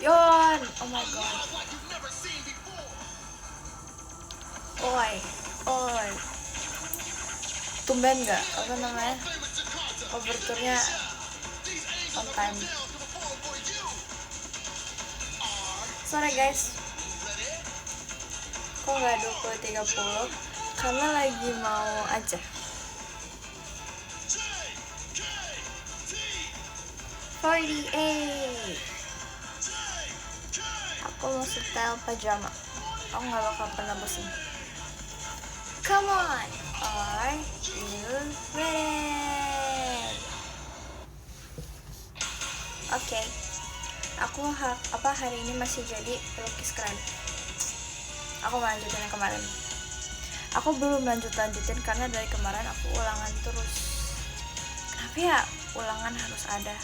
Yon, oh my god. Oi, oi. Tumben nggak apa namanya overturnya on time. Sorry guys, kok nggak 20.30 karena lagi mau aja. Aku mau setel pajama. Aku nggak bakal pernah bosan. Come on, are you ready? Oke. Aku hari ini masih jadi pelukis keren. Aku melanjutin yang kemarin. Aku belum lanjutin karena dari kemarin aku ulangan terus. Kenapa ya ulangan harus ada?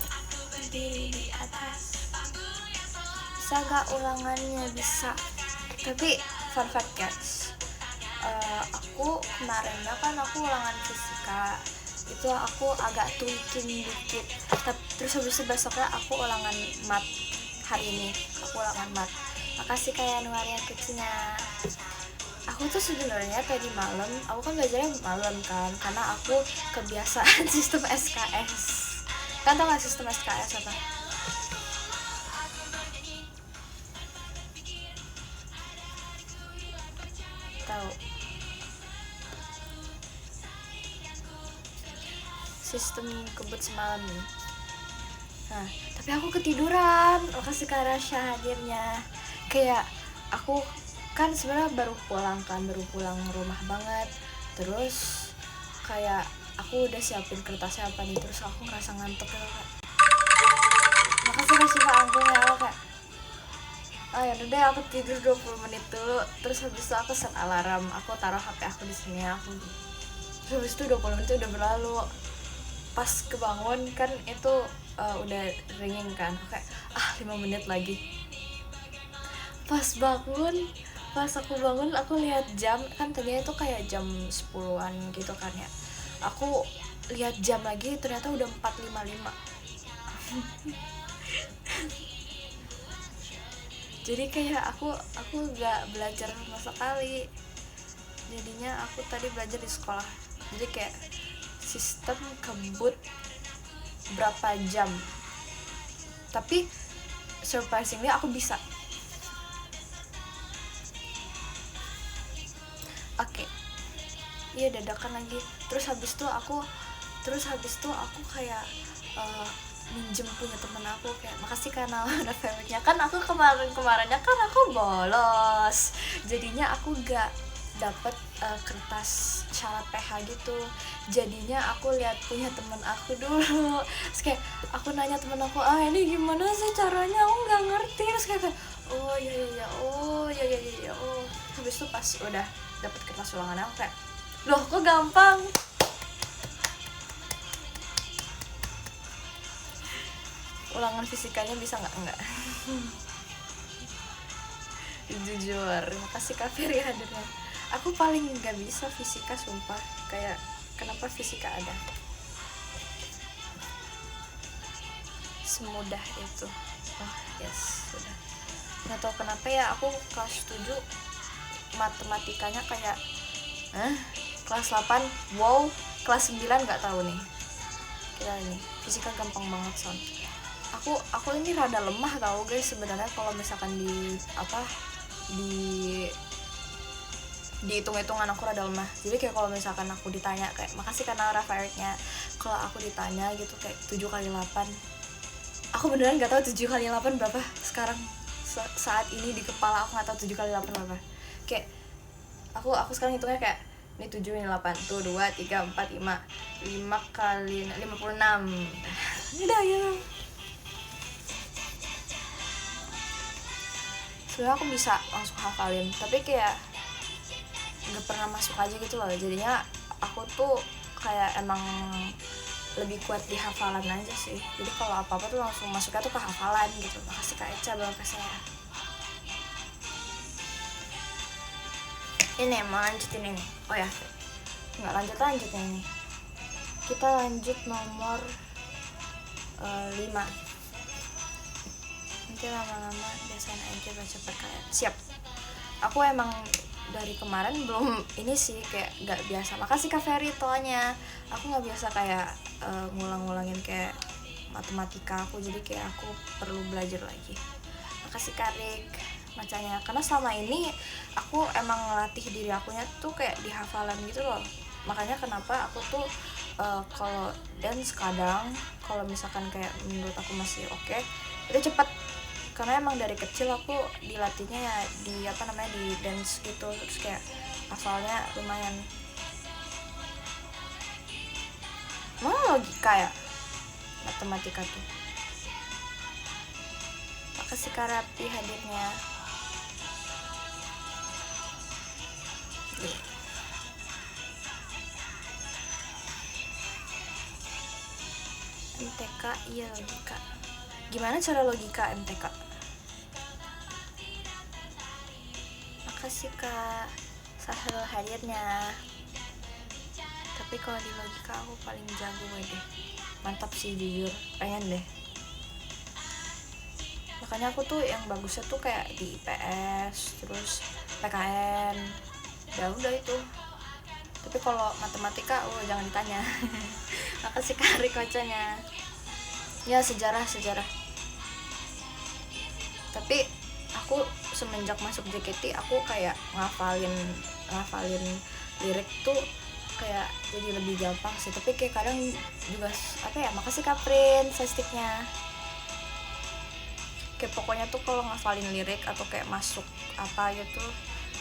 Aku berdiri di atas. Bisa gak ulangannya? Bisa. Tapi fun fact guys, aku kemarinnya kan aku ulangan fisika itu aku agak tweaking dikit, terus habis itu besoknya aku ulangan mat. Hari ini aku ulangan mat. Makasih kayak Nuarian kecilnya. Aku tuh sebenarnya tadi malam, aku kan belajarnya malam kan, karena aku kebiasaan sistem SKS. Kan tau gak sistem SKS apa? Tahu. Sistem kebut semalam nih. Nah, tapi aku ketiduran. Makasih Kak Rasya hadirnya. Kayak aku kan sebenarnya baru pulang rumah banget. Terus kayak aku udah siapin kertasnya apa nih, terus aku ngerasa ngantuk gitu Kak. Makasih Kak Siva angkunya apa Kak. Oh ya udah deh, aku tidur 20 menit dulu. Terus habis itu aku set alarm. Aku taruh HP aku di sini. Terus habis itu 20 menit udah berlalu. Pas kebangun kan itu udah ringing kan, kayak 5 menit lagi. Pas aku bangun aku lihat jam, kan tadinya itu kayak jam 10-an gitu kan ya. Aku lihat jam lagi ternyata udah 4.55. Jadi kayak aku gak belajar sama sekali. Jadinya aku tadi belajar di sekolah. Jadi kayak sistem kebut berapa jam, tapi surprisingly aku bisa. Oke. Iya dadakan lagi. Terus habis itu aku kayak minjem punya temen aku, kayak makasih karena referensinya. Kan aku kemarinnya kan aku bolos, jadinya aku gak dapet kertas syarat PH gitu. Jadinya aku lihat punya temen aku dulu. Terus kayak aku nanya temen aku, ini gimana sih caranya, aku nggak ngerti. Terus kayak oh iya. Habis itu pas udah dapet kertas ulangan aku kayak, loh kok gampang. Ulangan fisikanya bisa nggak? Jujur, makasih Kak Ferry hadirnya. Aku paling nggak bisa fisika sumpah. Kayak kenapa fisika ada semudah itu? Yes, sudah. Nggak tahu kenapa ya, aku kelas 7 matematikanya kayak kelas 8 wow, kelas 9 nggak tahu nih. Kira ini fisika gampang banget son. Aku ini rada lemah tau guys sebenarnya kalau misalkan di hitung-hitungan aku rada lemah. Jadi kayak kalau misalkan aku ditanya kayak makasih karena Rafaelnya, kalau aku ditanya gitu kayak 7 kali 8, aku beneran gak tahu 7 kali 8 berapa sekarang. Saat ini di kepala aku gak tahu 7 kali 8 berapa. Kayak aku sekarang hitungnya kayak ini 7 ini 8 tuh 2 3 4 5 kali 56. Udah ya. Sebenarnya aku bisa langsung hafalin, tapi kayak nggak pernah masuk aja gitu loh. Jadinya aku tuh kayak emang lebih kuat di hafalan aja sih. Jadi kalau apa tuh langsung masuknya tuh ke hafalan gitu. Makasih Kak Eca banget ke saya. Ini mau lanjutin ini. Oh ya, nggak lanjut ini. Kita lanjut nomor 5. Nanti lama-lama biasain aja baca perkalian. Siap. Aku emang dari kemarin belum ini sih, kayak gak biasa. Makasih Kak Ferry toanya. Aku gak biasa kayak ngulang-ngulangin kayak matematika aku, jadi kayak aku perlu belajar lagi. Makasih Kak Rik macanya, karena selama ini aku emang ngelatih diri akunya tuh kayak di hafalan gitu loh. Makanya kenapa aku tuh kalau dance kadang kalau misalkan kayak menurut aku masih oke, itu cepet, karena emang dari kecil aku dilatihnya ya di di dance gitu, terus kayak hafalnya lumayan. Mana logika ya matematika tuh. Makasih Kak Rapi hadirnya. MTK iya logika. Gimana cara logika MTK? Makasih Kak Sahel hadirnya. Tapi kalau di logika aku paling jago deh. Mantap sih jujur, pengen deh. Makanya aku tuh yang bagusnya tuh kayak di IPS, terus PKN, ya udah itu. Tapi kalau matematika, jangan ditanya. Makasih Kak Rik bacanya. Ya sejarah. Tapi aku semenjak masuk JKT aku kayak ngafalin lirik tuh kayak jadi lebih gampang sih. Tapi kayak kadang juga makasih Kak Prince sticknya. Kayak pokoknya tuh kalau ngafalin lirik atau kayak masuk apa gitu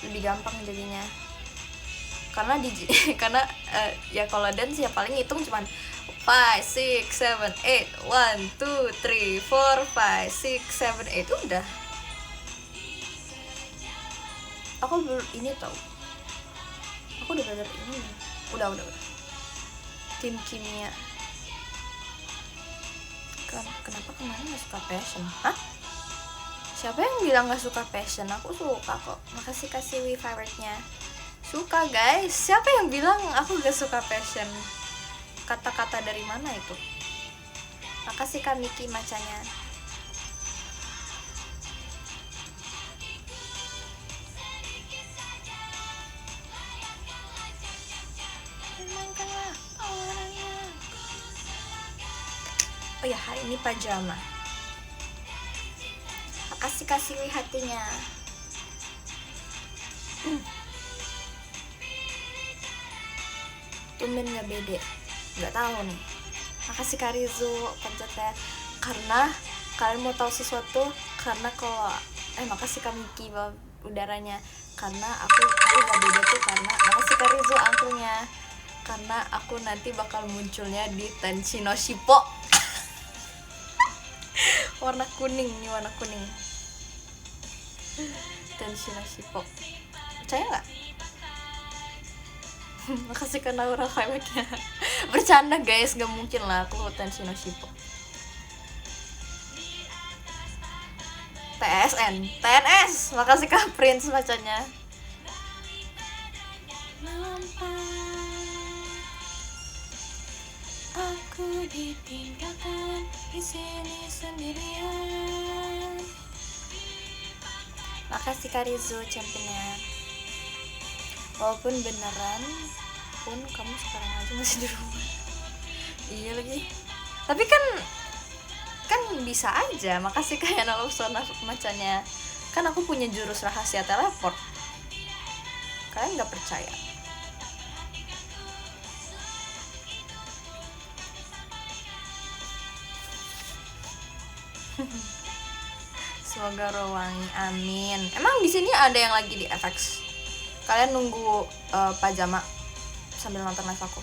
lebih gampang jadinya. Karena ya kalau dance ya paling hitung cuman 5, 6, 7, 8 1, 2, 3, 4, 5, 6, 7, 8 udah. Aku ini tau, aku udah belajar ini. Udah tim kimia. Kenapa kemarin gak suka passion? Hah? Siapa yang bilang gak suka passion? Aku suka kok. Makasih kasih favorite-nya. Suka guys. Siapa yang bilang aku gak suka passion? Kata-kata dari mana itu? Makasih Kak Miki macanya. Oh ya, hari ini pajama. Makasih hatinya. Tumben gak bede. Gak tahu nih. Makasih Kak Rizu pencetnya. Karena kalian mau tahu sesuatu, karena kalau makasih Kak Miki udaranya. Karena aku gak beda tuh karena makasih Kak Rizu angklnya. Karena aku nanti bakal munculnya di Tenshi no Shippo. warna kuning Tenshi no Shippo. Percaya nggak? Makasih ke Naura Kayaknya bercanda guys, gak mungkin lah aku Tenshi no Shippo. TNS, makasih Kak Prince bacanya. Aku ditinggalkan di sini sendirian. Makasih Kak Rizu championnya. Walaupun beneran pun kamu sekarang aja masih di rumah. Iya lagi. Tapi kan bisa aja. Makasih Kak Yana Lopsona macanya. Kan aku punya jurus rahasia teleport. Kalian nggak percaya? Semoga Rowangi, amin. Emang di sini ada yang lagi di FX? Kalian nunggu pajama sambil nonton live aku.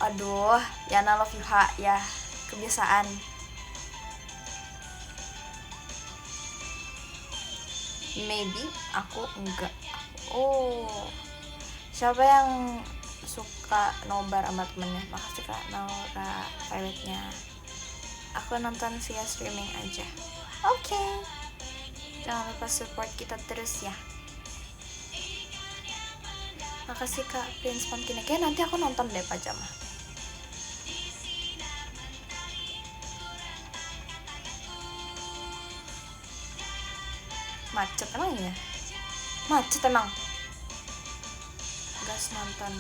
Aduh, Yana love you ha ya, kebiasaan. Maybe aku enggak. Oh, siapa yang suka nobar sama temennya? Makasih Kak Naura pilotnya. Aku nonton via streaming aja. Oke. Jangan lupa support kita terus ya. Makasih Kak Prince Pumpkin. Kayaknya nanti aku nonton deh Pajama. Macet emang ya? Macet emang. Gas nonton.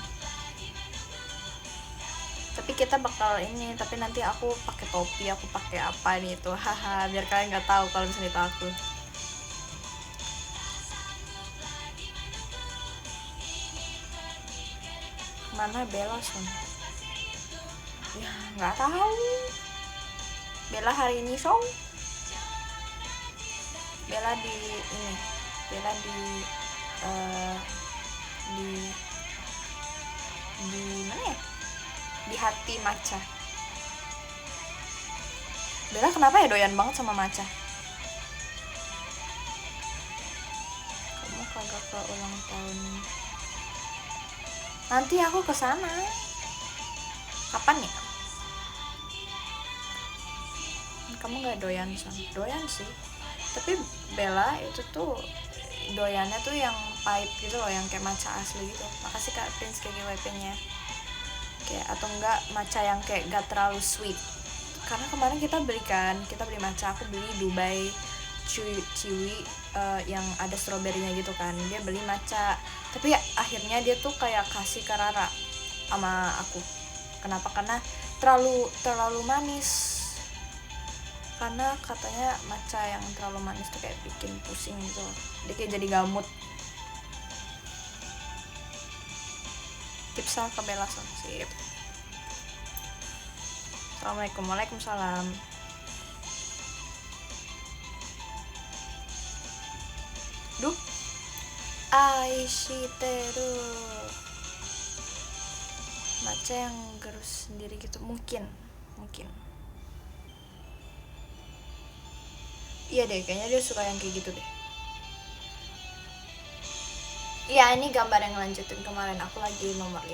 Tapi kita bakal ini, tapi nanti aku pakai topi, aku pakai apa nih itu, haha, biar kalian nggak tahu kalau misalnya itu aku. Mana Bella Son? Ya nggak tahu. Bella hari ini song. Bella di ini, Bella di mana ya? Di hati Maca. Bella kenapa ya doyan banget sama Maca? Kamu kagak ke ulang tahun? Nanti aku kesana. Kapan ya? Kamu nggak doyan Son? Doyan sih. Tapi Bella itu tuh doyannya tuh yang pahit gitu loh, yang kayak matcha asli gitu. Makasih Kak Prince KGWP-nya. Kayak atau enggak matcha yang kayak gak terlalu sweet. Karena kemarin kita beli matcha, aku beli Dubai Chewy yang ada stroberinya gitu kan. Dia beli matcha, tapi ya, akhirnya dia tuh kayak kasih ke Rara sama aku. Kenapa? Karena terlalu manis. Karena katanya matcha yang terlalu manis tuh kayak bikin pusing gitu, dia kayak jadi gamut. Tipsnya ke Bella Son. Sip. Assalamualaikum. Waalaikumsalam. Duh, Aishiteru matcha yang gerus sendiri gitu, mungkin iya deh, kayaknya dia suka yang kayak gitu deh. Iya, ini gambar yang lanjutin kemarin, aku lagi nomor 5.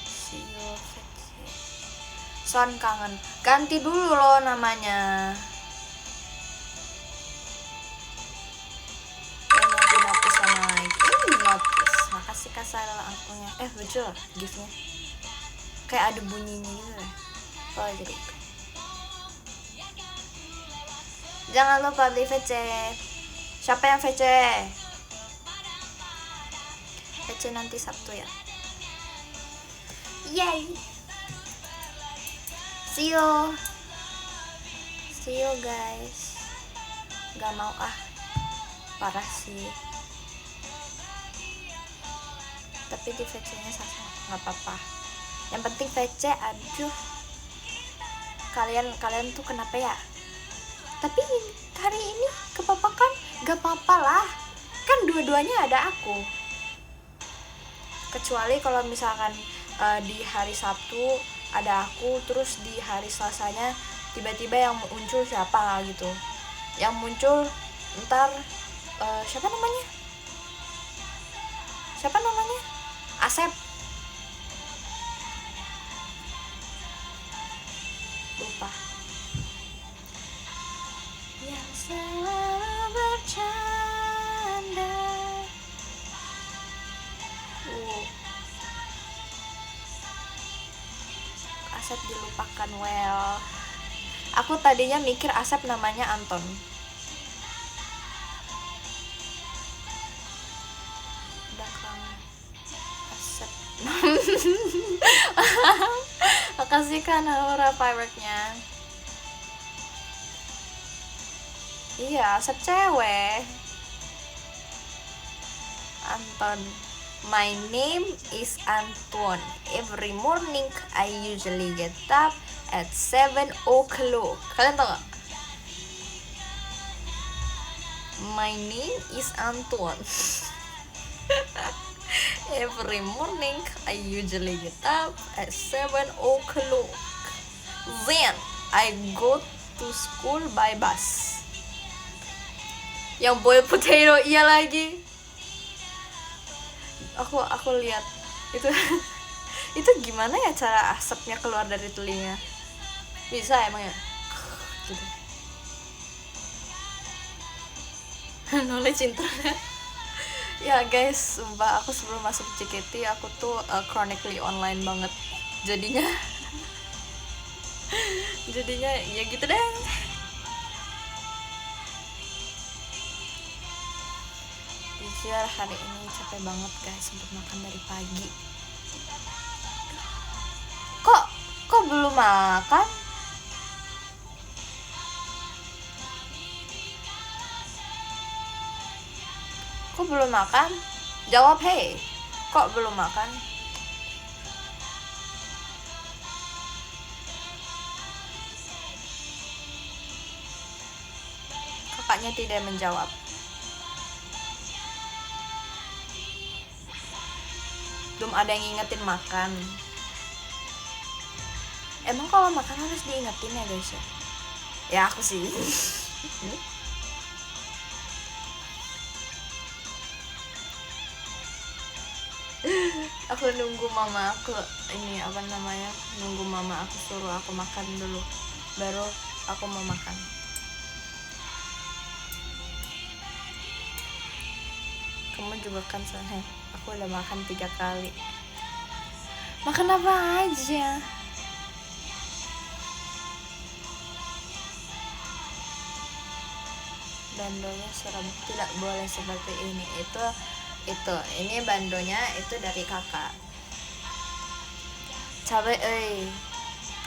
See you. Son kangen. Ganti dulu loh namanya. Yang notice sama like. Notice. Makasih Kak Sarah akunnya. Lucu loh giftnya. Kayak ada bunyinya gitu deh. Oh jadi. Jangan lupa beli VC. Siapa yang VC? VC nanti Sabtu ya. Yay. See you guys. Gak mau parah sih. Tapi di VC-nya Sasa nggak apa-apa. Yang penting VC. Aduh. Kalian tuh kenapa ya? Tapi hari ini kepapakan gak apa-apa lah, kan dua-duanya ada aku. Kecuali kalau misalkan di hari Sabtu ada aku, terus di hari Selasanya tiba-tiba yang muncul siapa gitu. Yang muncul ntar siapa namanya Asep, lupa. Yang selalu bercanda. Asep dilupakan. Well, aku tadinya mikir Asep namanya Anton. Udah kangen Asep. Makasih kan Aura fireworknya. Iya, Asep cewek. Anton. My name is Anton. Every morning I usually get up at 7 o'clock. Kalian tau gak? My name is Anton. Every morning I usually get up at 7 o'clock. Then I go to school by bus. Yang boiled potato iya lagi. Aku lihat itu. Itu gimana ya cara asapnya keluar dari telinga? Bisa emang ya? Gitu. Knowledge internet. Ya guys, sumpah aku sebelum masuk JKT aku tuh chronically online banget. Jadinya jadinya ya gitu deh. Jujur hari ini capek banget guys untuk makan dari pagi. Kok kok belum makan? Kok belum makan? Jawab hei. Kok belum makan? Kakaknya tidak menjawab. Belum ada yang ngingetin makan. Emang kalau makan harus diingetin ya guys ya? Ya aku sih. Aku nunggu mama aku ini apa namanya, nunggu mama aku suruh aku makan dulu, baru aku mau makan. Kamu juga kan Saheh, aku udah makan 3 kali. Makan apa aja? Bandonya serem, tidak boleh seperti ini. Itu ini bandonya itu dari kakak. Cabe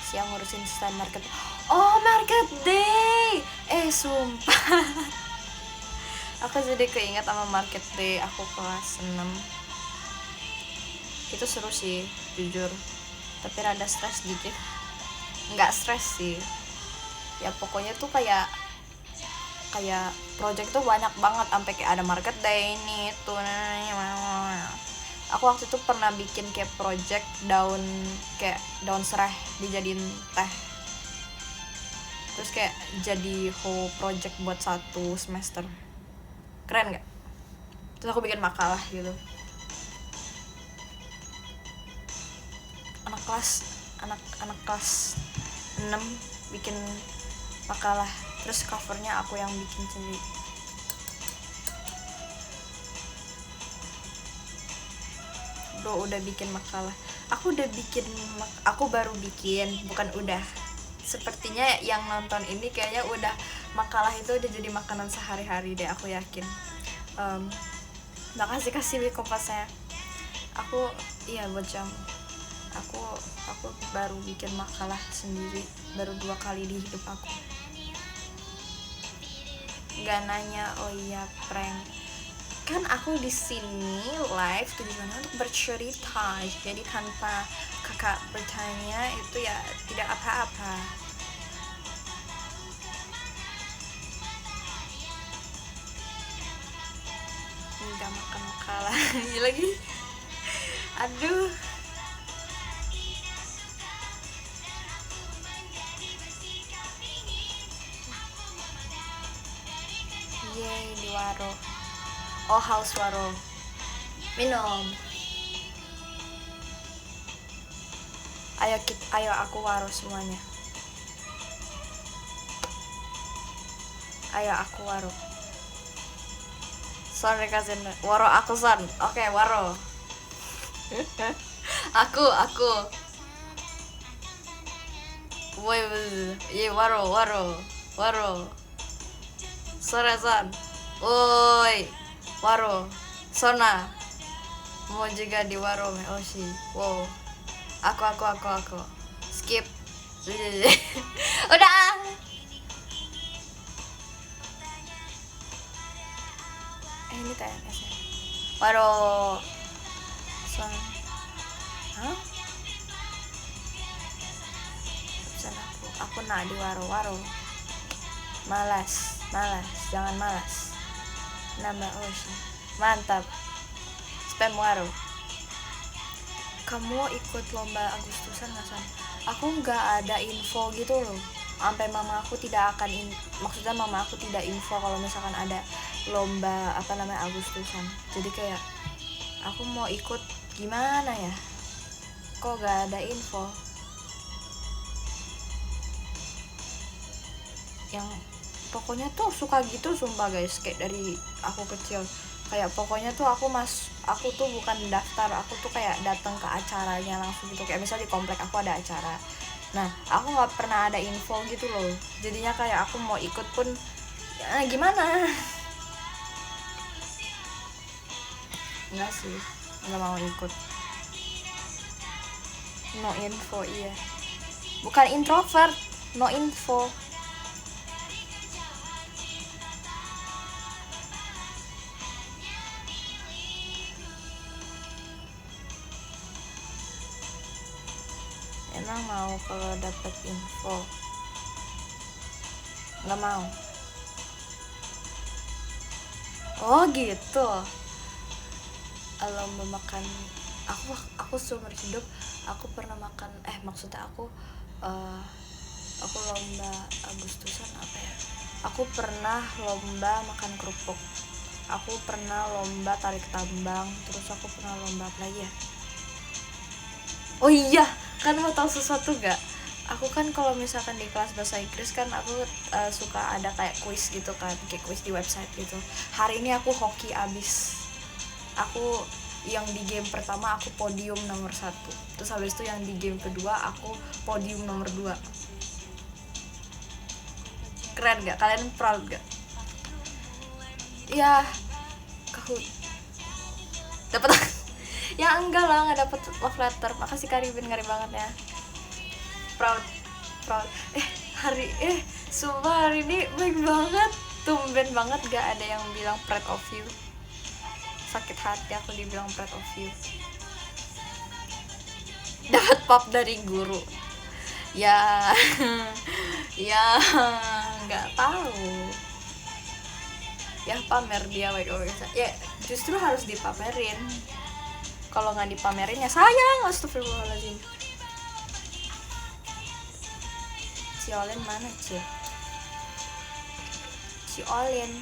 siang ngurusin stand market. Oh, market day. Sumpah. Aku jadi keinget sama market day aku kelas 6. Itu seru sih, jujur. Tapi rada stres dikit. Nggak stres sih. Ya pokoknya tuh kayak project tuh banyak banget, sampai kayak ada market day ini tuh. Aku waktu itu pernah bikin kayak project daun serai dijadiin teh, terus kayak jadi whole project buat 1 semester. Keren gak? Terus aku bikin makalah gitu. Anak kelas 6 bikin makalah, terus covernya aku yang bikin sendiri. Bro udah bikin makalah. Aku baru bikin, bukan udah. Sepertinya yang nonton ini kayaknya udah, makalah itu udah jadi makanan sehari-hari deh, aku yakin. Makasih kompasnya. Aku iya buat jam. Aku baru bikin makalah sendiri, baru 2 kali di hidup aku. Gak nanya, oh iya prank. Kan aku di sini live tujuannya untuk bercerita, jadi tanpa kakak bertanya itu ya tidak apa-apa. Nggak makan makalah lagi. Aduh. Yeay, di waro. Oh, haus waro. Minum. Ayo aku waro semuanya. Ayo aku waro. Sorry kasih waro aku son. Oke, waro. aku. Woi, ye waro. Sore son. Woi, waro. Sona. Mau juga di waro me oshi. Wow. Aku. Skip. Udah. Ini TNS ya. Waro. Son. Hah? Pesan aku nak di waro. Malas, jangan malas. Nambah oshi. Mantap. Spam waro. Kamu ikut lomba Agustusan nggak San? Aku nggak ada info gitu loh. Sampai mama aku tidak info kalau misalkan ada lomba Agustusan. Jadi kayak aku mau ikut gimana ya? Kok nggak ada info? Yang pokoknya tuh suka gitu sumpah guys, kayak dari aku kecil Kayak pokoknya tuh aku tuh bukan daftar, aku tuh kayak datang ke acaranya langsung gitu. Kayak misalnya di komplek aku ada acara, nah aku nggak pernah ada info gitu loh, jadinya kayak aku mau ikut pun ya, gimana. Enggak sih, nggak mau ikut. No info, iya, bukan introvert, no info. Emang mau kalau dapat info? Nggak mau. Oh gitu. Lomba makan, aku seumur hidup aku pernah makan, maksudnya eh, aku lomba Agustusan apa ya, aku pernah lomba makan kerupuk, aku pernah lomba tarik tambang, terus aku pernah lomba apa lagi ya. Oh iya, kan mau tahu sesuatu gak? Aku kan kalau misalkan di kelas bahasa Inggris kan aku suka ada kayak kuis gitu kan, kayak kuis di website gitu. Hari ini aku hoki abis. Aku yang di game pertama aku podium nomor 1, terus habis itu yang di game kedua aku podium nomor 2. Keren gak? Kalian proud gak? Ya, Kahoot dapat. Ya enggak lah, nggak dapet love letter. Makasih Karibin, ngeri banget ya. Proud, proud. Hari sumpah hari ini baik banget, tumben banget gak ada yang bilang proud of you. Sakit hati aku dibilang proud of you. Dapat pop dari guru ya. Ya nggak tahu ya, pamer dia ya, justru harus dipamerin. Kalau nggak dipamerin ya sayang. Astagfirullahaladzim. Ciolin mana Ciolin?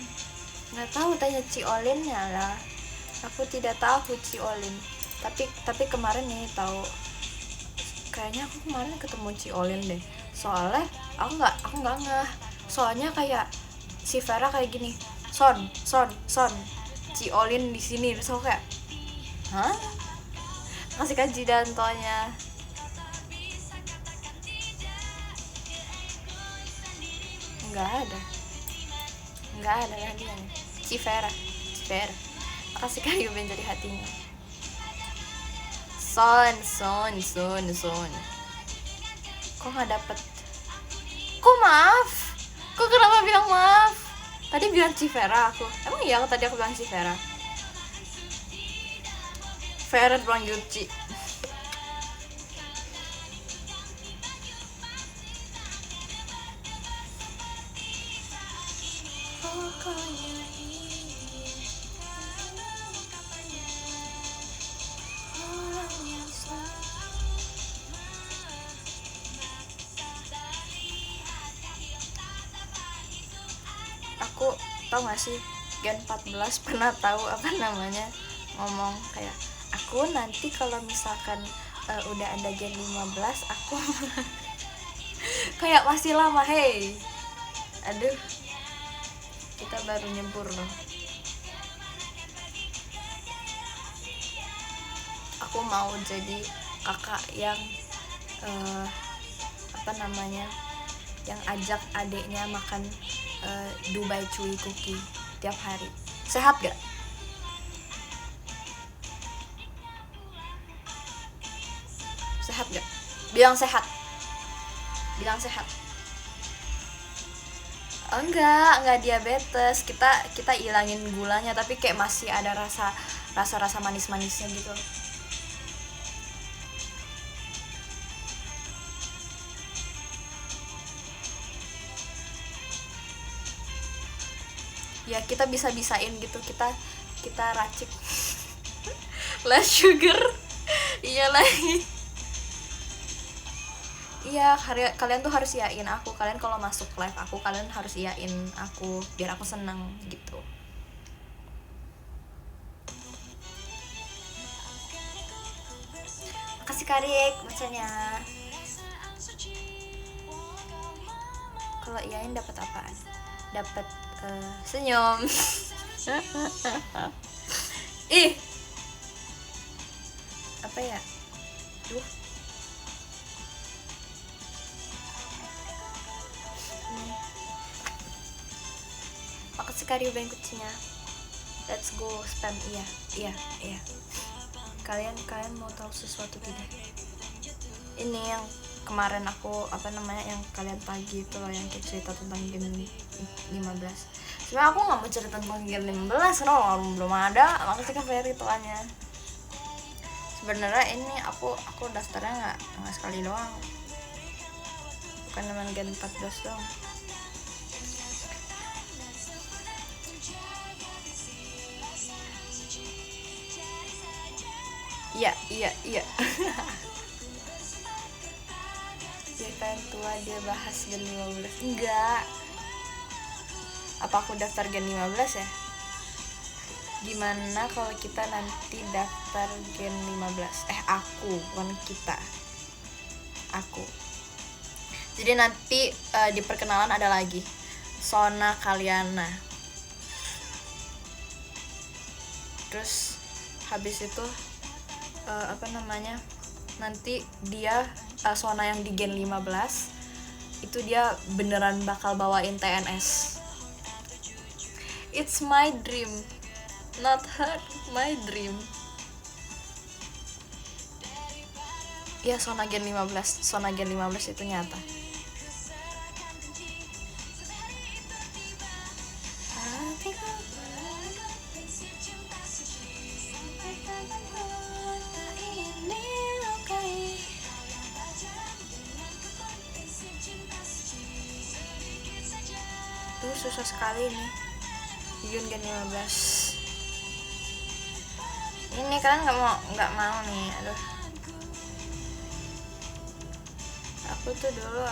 Nggak tahu, tanya Ciolinnya lah. Aku tidak tahu Ciolin. Tapi kemarin nih tahu. Kayaknya aku kemarin ketemu Ciolin deh. Soalnya aku nggak ngeh. Soalnya kayak si Vera kayak gini. Son. Ciolin di sini. Terus aku kayak, hah? Kasih kaji dantonya. Nggak ada dia. Si Vera. Kasih kayu jadi hatinya. Son. Kok nggak dapet? Kok maaf? Kok kenapa bilang maaf? Tadi bilang Civera aku. Emang iya tadi aku bilang Civera? Vera bilang Yuci. Aku tau gak sih, Gen 14 pernah tahu apa namanya, ngomong kayak, aku nanti kalau misalkan udah ada Gen 15 aku kayak masih lama. Hey, aduh, kita baru nyebur loh. Aku mau jadi kakak yang apa namanya, yang ajak adiknya makan Dubai Chewy Cookie tiap hari. Sehat gak? Sehat gak? Bilang sehat. Enggak diabetes. Kita ilangin gulanya, tapi kayak masih ada rasa manis-manisnya gitu. Ya kita bisain gitu, kita racik. Less sugar. Iya lagi. Iya, kalian tuh harus iyain aku. Kalian kalau masuk live aku, kalian harus iyain aku biar aku seneng gitu. Makasih Karik bacanya. Kalau iyain dapat apaan? Dapat senyum. Ih, apa ya, duh, ini. Makasih Kak Ruben kucinya. Let's go spam. Iya, iya, iya. Kalian mau tahu sesuatu tidak? Ini yang kemarin aku yang kalian pagi itu loh, yang cerita tentang game 15. Sebenarnya aku nggak mau cerita tentang game 15 karena belum ada. Makasih Kak Ferry tuanya. Sebenarnya ini aku daftarnya nggak sekali doang, bukan cuma game 14 doang. Iya dia kan tua, dia bahas Gen 15. Enggak, apa aku daftar Gen 15 ya? Gimana kalau kita nanti daftar Gen 15? Aku, bukan kita. Aku. Jadi nanti di perkenalan ada lagi Sona Kaliana. Terus habis itu nanti dia Sona yang di Gen 15 itu dia beneran bakal bawain TNS. It's my dream, not her, my dream. Ya, Sona Gen 15 itu nyata. Susah sekali nih Yun Gen 15. Ini kalian nggak mau nih, aduh. Aku tuh dulu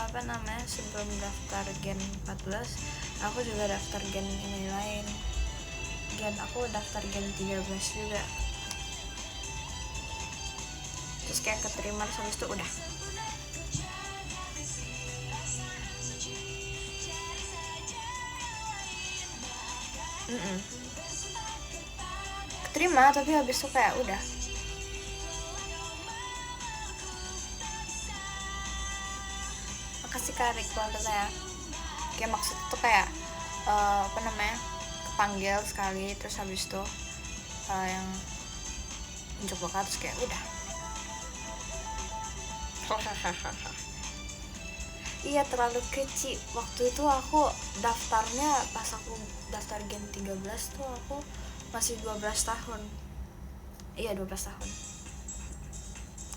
sebelum daftar Gen 14 aku juga daftar Gen ini lain. Aku daftar Gen 13 juga. Terus kayak keterima, habis itu udah. Keterima tapi habis itu kayak udah. Makasih Kak Rik saya. Kayak maksud itu kayak kepanggil sekali, terus habis itu yang unjuk bakat, terus kayak udah. Iya, terlalu kecil. Waktu itu aku daftarnya pas aku daftar Gen 13 tuh aku masih 12 tahun. Iya, 12 tahun.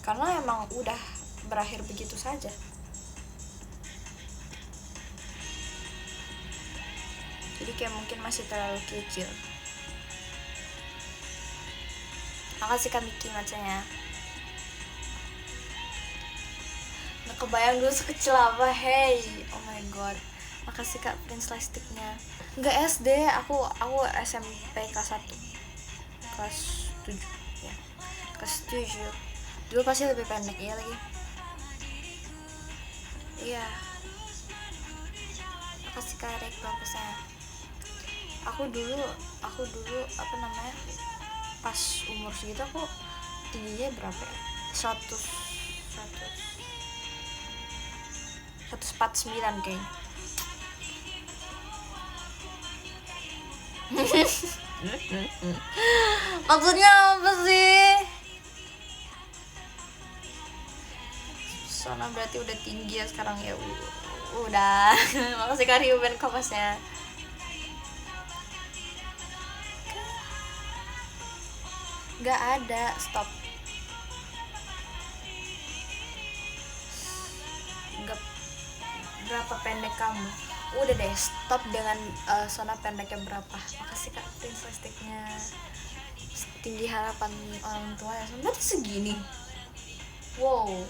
Karena emang udah berakhir begitu saja. Jadi kayak mungkin masih terlalu kecil. Makasih Kak Miki macanya. Kebayang dulu sekecil apa, hey, oh my god. Makasih Kak Prince Lightsticknya. Enggak SD, aku SMP kelas 1 kelas 7 ya, kelas 7 dulu pasti lebih pendek. Iya lagi, iya. Makasih Kak Rek saya. Aku dulu pas umur segitu aku tingginya berapa ya, 149 kayaknya. Maksudnya apa sih? Sona berarti udah tinggi ya sekarang ya. Udah. Makasih Kak Ruben Kopasnya. Gak ada, stop. Berapa pendek kamu? Udah deh, stop dengan Sona pendeknya berapa. Makasih Kak Prince Lightsticknya. Tinggi harapan orang tua ya, berarti segini. Wow,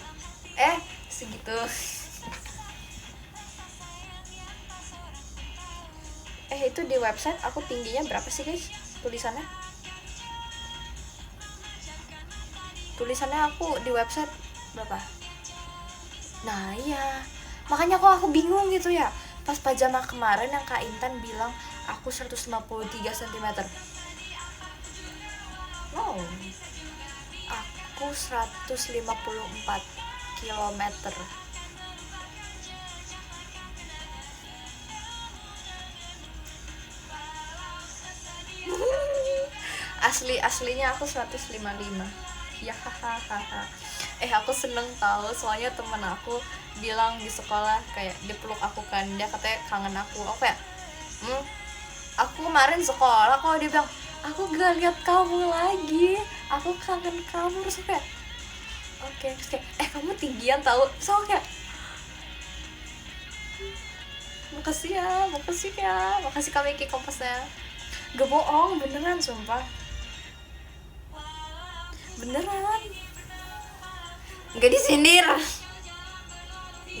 segitu. Itu di website aku tingginya berapa sih guys? Tulisannya aku di website berapa? Nah iya, makanya aku bingung gitu ya. Pas pajama kemarin yang Kak Intan bilang aku 153 cm. No, aku 154 kilometer. Aslinya aku 155. Ya hahaha. Aku seneng tahu soalnya temen aku bilang di sekolah kayak dia peluk aku kan, dia katanya kangen aku. Aku kayak aku kemarin sekolah kok, dia bilang aku gak lihat kamu lagi, aku kangen kamu. Terus kayak oke. Terus kayak kamu tinggian tahu. So kayak makasih ya, makasih kami Ki Kompasnya. Gak bohong, beneran sumpah, beneran, nggak disindir,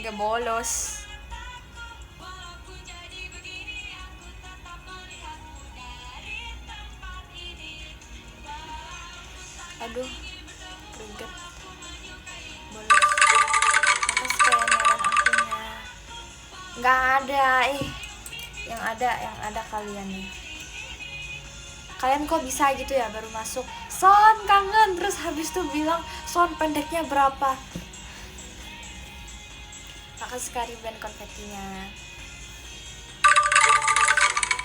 nggak bolos. Aduh, greget, bolos. Atas kayak nyaran akunya nggak ada. Yang ada kalian nih. Kalian kok bisa gitu ya baru masuk Son kangen, terus habis itu bilang Son pendeknya berapa. Makasih sekali band konfetinya.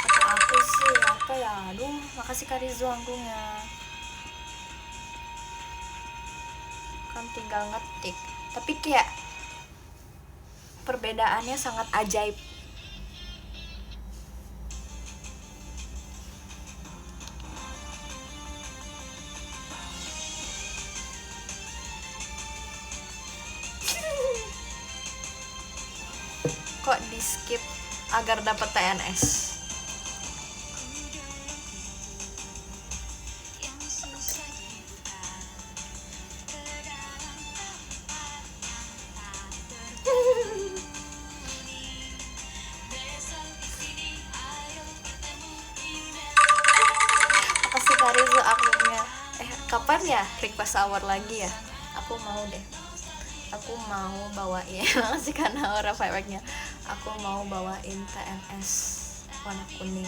Kata aku sih apa ya, aduh makasih Karizo anggungnya. Kan tinggal ngetik, tapi kayak perbedaannya sangat ajaib. Kok di skip agar dapat TNS? Makasih Karizo akunnya. Kapan ya request hour lagi ya? Aku mau deh. Aku mau bawain makasih karena aura fireworknya. Aku mau bawain TNS warna kuning.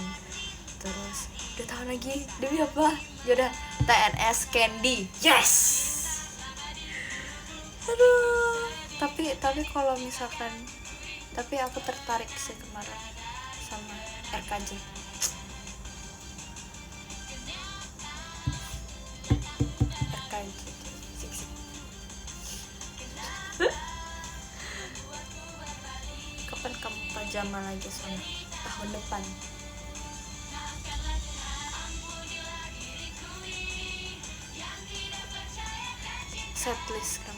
Terus 2 tahun lagi demi apa? Yaudah TNS Candy. Yes. Aduh. Tapi kalau misalkan, tapi aku tertarik sih kemarin sama RKJ. Kapan kamu pajama lagi Sona? Tahun depan. Setlist kan.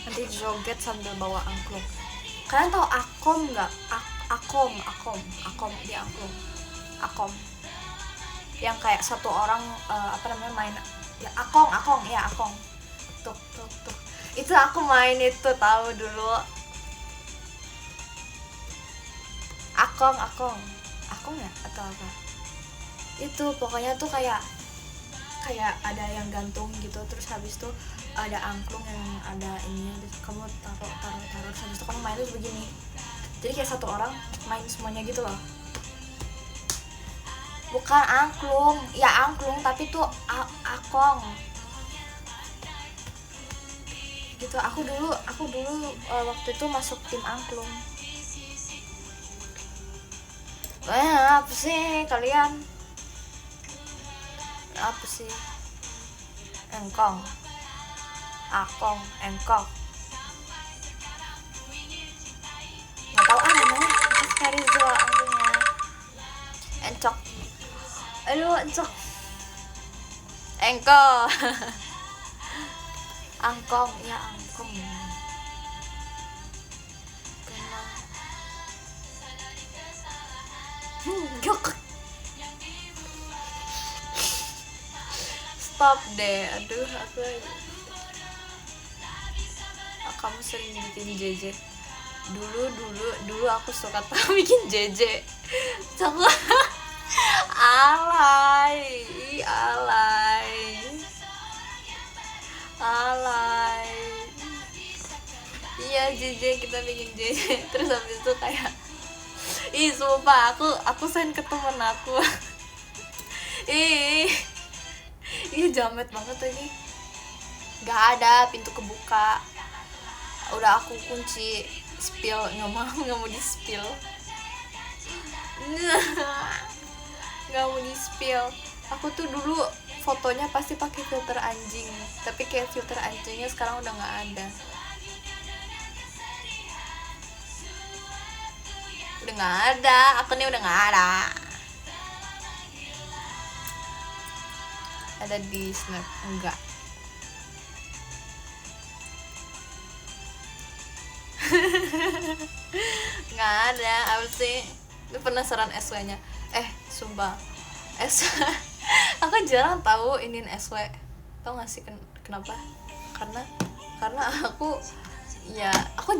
Nanti joget sambil bawa angklung. Kalian tahu akom nggak? Akom di angklung. Akom yang kayak satu orang main ya, akong ya, akong tuh itu aku main itu tahu dulu. Akong ya atau apa itu, pokoknya tuh kayak ada yang gantung gitu, terus habis itu ada angklung yang ada ininya gitu. Kamu taruh terus habis itu kamu main tuh begini, jadi kayak satu orang main semuanya gitu loh. Bukan angklung, ya angklung tapi tuh akong gitu. Aku dulu waktu itu masuk tim angklung. Apa sih kalian? Apa sih? Engkong, akong, engkong. Nggak tahu namanya. Karizo anggungnya. Encok. Aduh, encok. Engko. Angkong, ya angkong. Gok. Stop deh, aduh aku kamu sering bikin JJ. Dulu aku suka tahu bikin JJ. Sama alay. Iya JJ kita bikin JJ. Terus habis itu kayak ih sumpah aku send ke temen aku. ih jamet banget lagi. Nggak ada pintu kebuka, udah aku kunci, spill nggak mau di spill. Nggak mau di spill. Aku tuh dulu fotonya pasti pakai filter anjing, tapi kayak filter anjingnya sekarang udah nggak ada. Akunnya udah nggak ada. Ada di Snap enggak? Nggak ada. Apa sih? Lu penasaran SW nya? Sumpah aku jarang tahu inin SW. Tau gak sih kenapa? Karena aku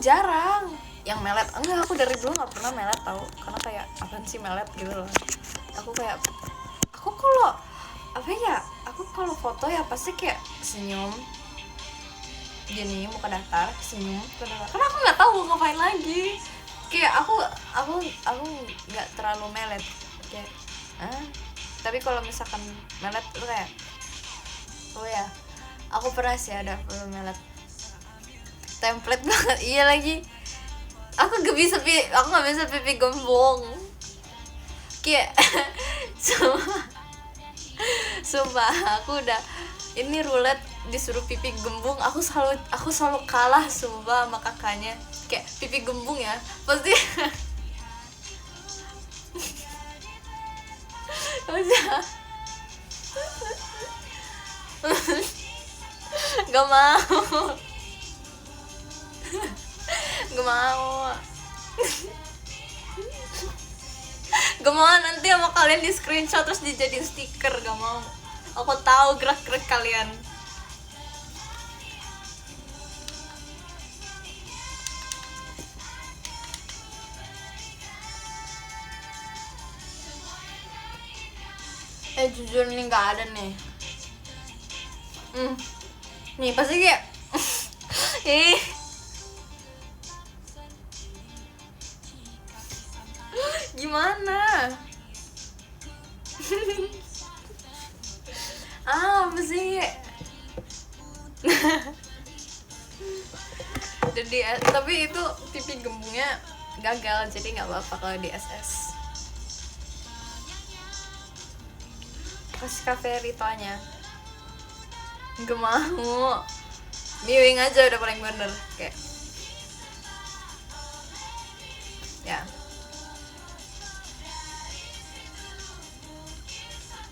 jarang yang melet. Enggak, aku dari dulu nggak pernah melet tahu. Karena kayak apaan sih melet gitu loh. Aku kalau foto ya pasti kayak senyum gini, muka datar, senyum, karena aku nggak tahu ngapain lagi. Kayak aku nggak terlalu melet kayak tapi kalau misalkan melet itu kayak aku pernah sih ada melet template banget. Iya lagi, aku nggak bisa pipi gembung kayak sumpah aku udah ini roulette disuruh pipi gembung, aku selalu kalah sumpah sama kakaknya. Kayak pipi gembung ya pasti gak mau nanti sama kalian di screenshot terus dijadiin stiker. Gak mau, aku tahu gerak-gerik kalian. Jujur nih nggak ada nih. Nih pasti kayak gimana? Apa sih? Jadi tapi itu pipi gembungnya gagal, jadi nggak apa-apa kalau di SS. Kasih cafe ritualnya. Gak mau. Miwing aja udah paling bener kayak. Ya.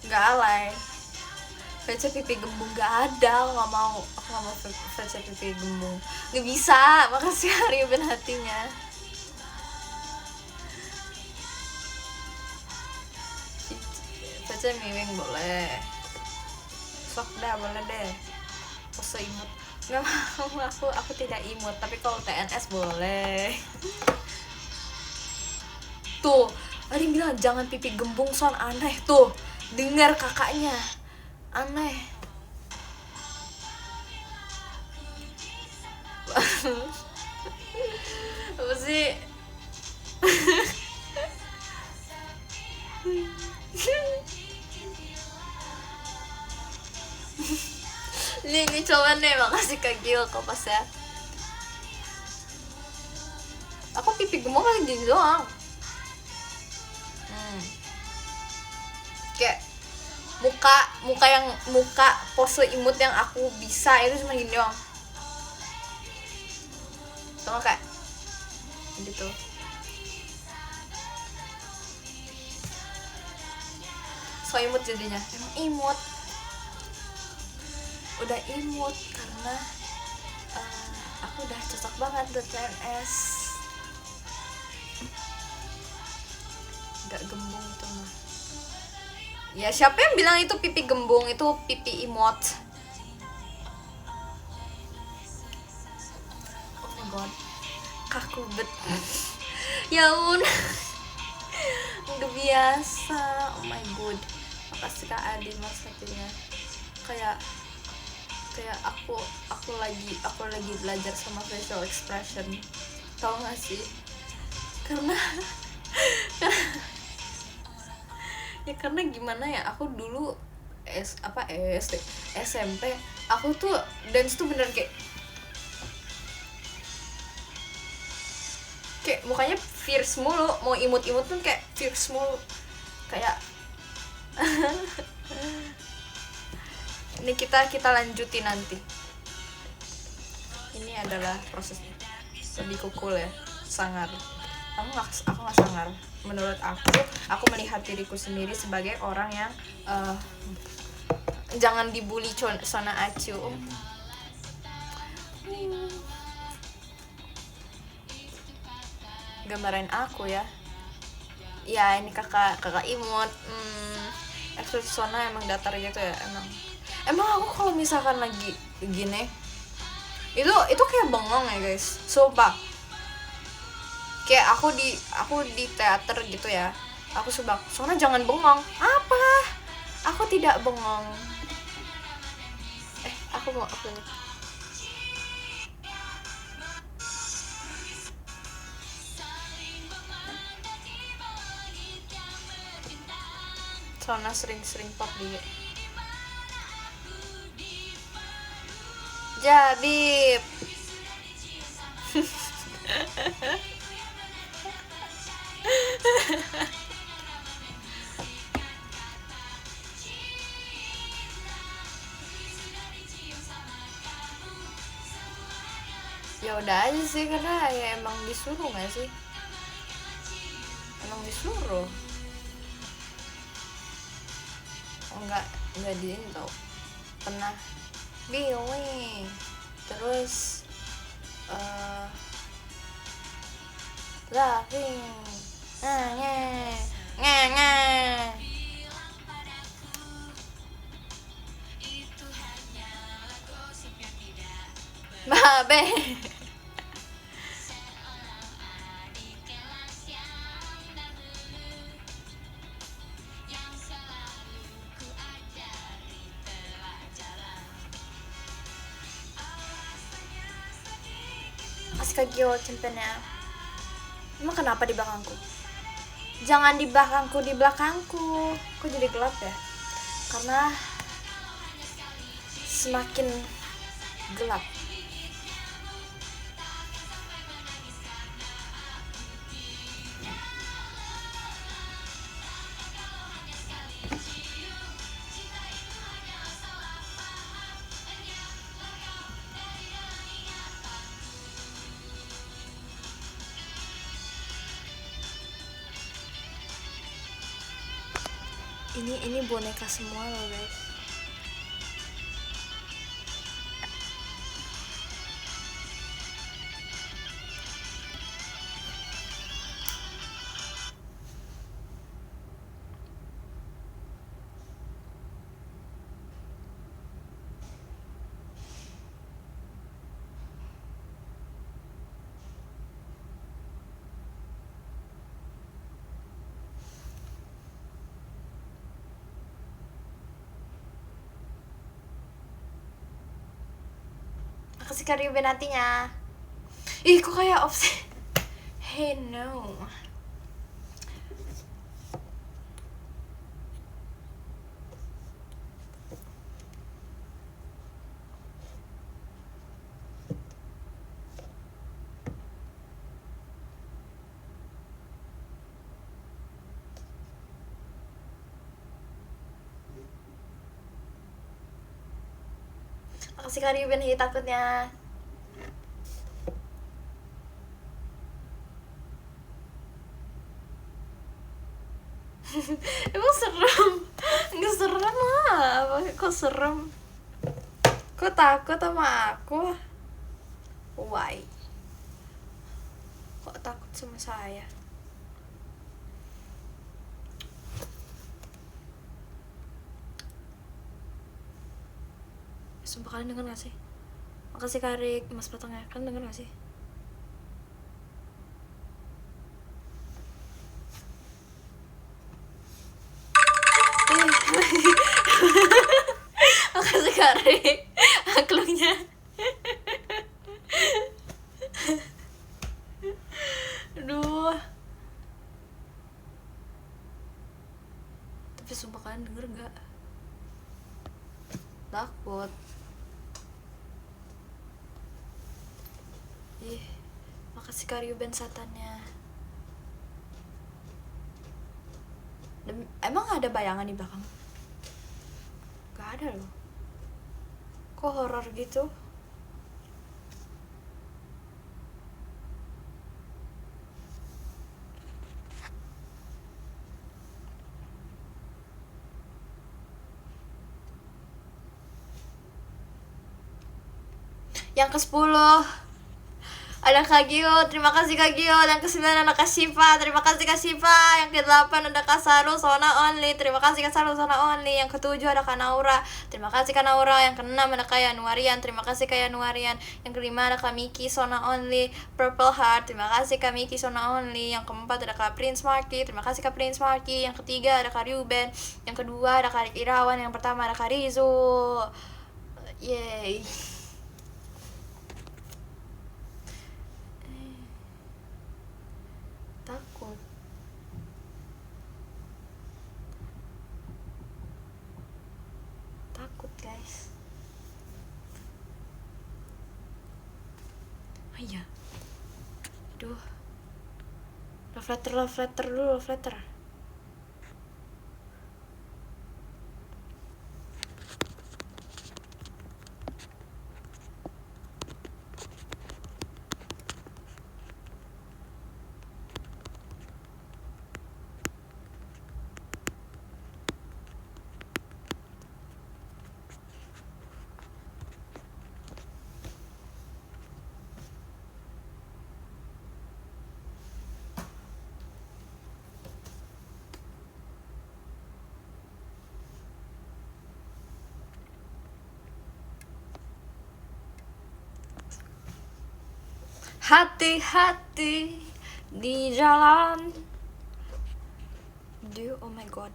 Gak alay. VC pipi gembung gak ada, aku gak mau VC pipi gembung. Gak bisa, makasih Hari Ben hatinya. VC miwing boleh. Sok dah, boleh deh. Pose imut. Gak mau, aku tidak imut, tapi kalau TNS boleh. Tuh, Ari bilang jangan pipi gembung son, aneh tuh. Dengar kakaknya. Aneh. Apa sih? Ini coba nih, makasih Kak Gil Kopas ya. Aku pipi gemuk lagi gini doang. Kayak muka pose imut yang aku bisa itu cuma gini doang. Sama kayak gitu. So imut jadinya. Emang imut. Udah imut karena aku udah cocok banget buat CNS. Gak gembung itu mah. Ya siapa yang bilang itu pipi gembung, itu pipi imut. Oh my god, kaku bet. Ya ampun. Udah biasa. Oh my god. Makasih Kak Adi mas hatinya. Kayak aku lagi belajar sama facial expression. tau gak sih, karena ya karena gimana ya, aku dulu SD SMP aku tuh dance tuh bener kayak mukanya fierce mulu, mau imut-imut pun kayak fierce mulu, kayak ini kita lanjutin nanti. Ini adalah proses lebih kukul ya, sangar. Aku nggak sangar. Menurut aku melihat diriku sendiri sebagai orang yang jangan dibully Sona Acu. Gambaran aku ya. Ya ini kakak imut. Ekspresi Sona emang datar gitu ya, emang aku kalau misalkan lagi gini itu kayak bengong ya guys, sumpah. Kayak aku di teater gitu ya, aku suka Sona jangan bengong. Apa? Aku tidak bengong. Aku Sona sering pop dia. Jadi ya udah aja sih, karena ya emang disuruh nggak sih, emang disuruh. Enggak diin tau, pernah Billy terus laughing nge babe. Kagio cempennya. Emang kenapa di belakangku? Jangan di belakangku, di belakangku. Kok jadi gelap ya? Karena semakin gelap. Ini boneka semua loh guys. Makasih Kak Ruben nantinya. Ih kok kayak offset. Hey no. Makasih Kak Ruben takutnya. Emang serem? Nggak serem lah. Kok serem? Kok takut sama aku? Why? Kok takut sama saya? Sumpah kalian denger gak sih? Makasih Karik, Mas Potongnya. Kalian denger gak sih? Makasih Karik. Aklungnya. Tapi sumpah kalian denger gak? Takut. Ih, makasih Kak Ruben satannya. Emang ada bayangan di belakang? Gak ada loh. Kok horor gitu? Yang ke-10 ada Kak Gio, terima kasih Kak Gio. Yang ke-9 ada Kak Siva, terima kasih Kak Siva. Yang ke-8 ada Kak Saru, Sona Only, terima kasih Kak Saru, Sona Only. Yang ke-7 ada Kak Naura, terima kasih Kak Naura. Yang ke-6 ada Kak Yanuarian, terima kasih Kak Yanuarian. Yang ke-5 ada Kak Miki, Sona Only, Purple Heart, terima kasih Kak Miki, Sona Only. Yang ke-4 ada Kak Prince Marky, terima kasih Kak Prince Marky. Yang ke-3 ada Kak Ruben. Yang ke-2 ada Kak Irawan. Yang pertama ada Kak Rizu. Yeay. Takut. Takut guys. Oh iya. Aduh. Love letter dulu, love letter. Hati-hati di jalan. Oh my god.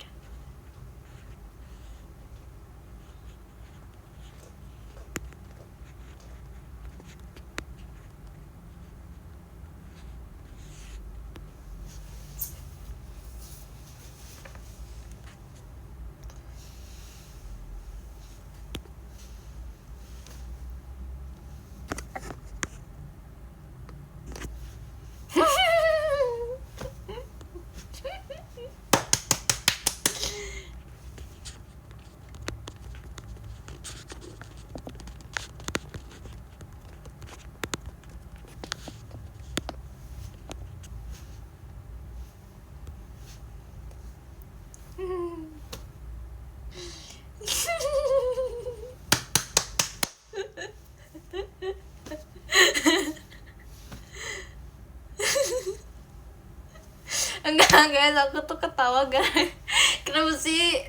Enggak guys, aku tuh ketawa guys. Kenapa sih?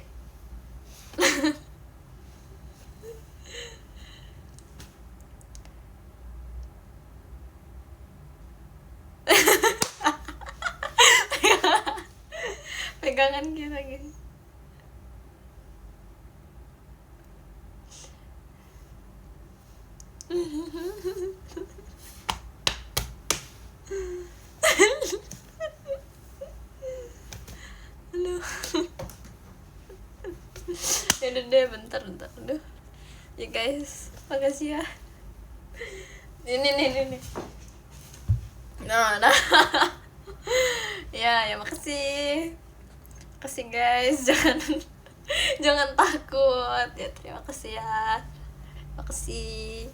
Pegangan kita gitu. Aduh. Yaudah deh, bentar. Aduh. Ya guys, makasih ya. Ini. Nah. Ya makasih. Makasih guys, jangan takut. Ya terima kasih ya. Makasih.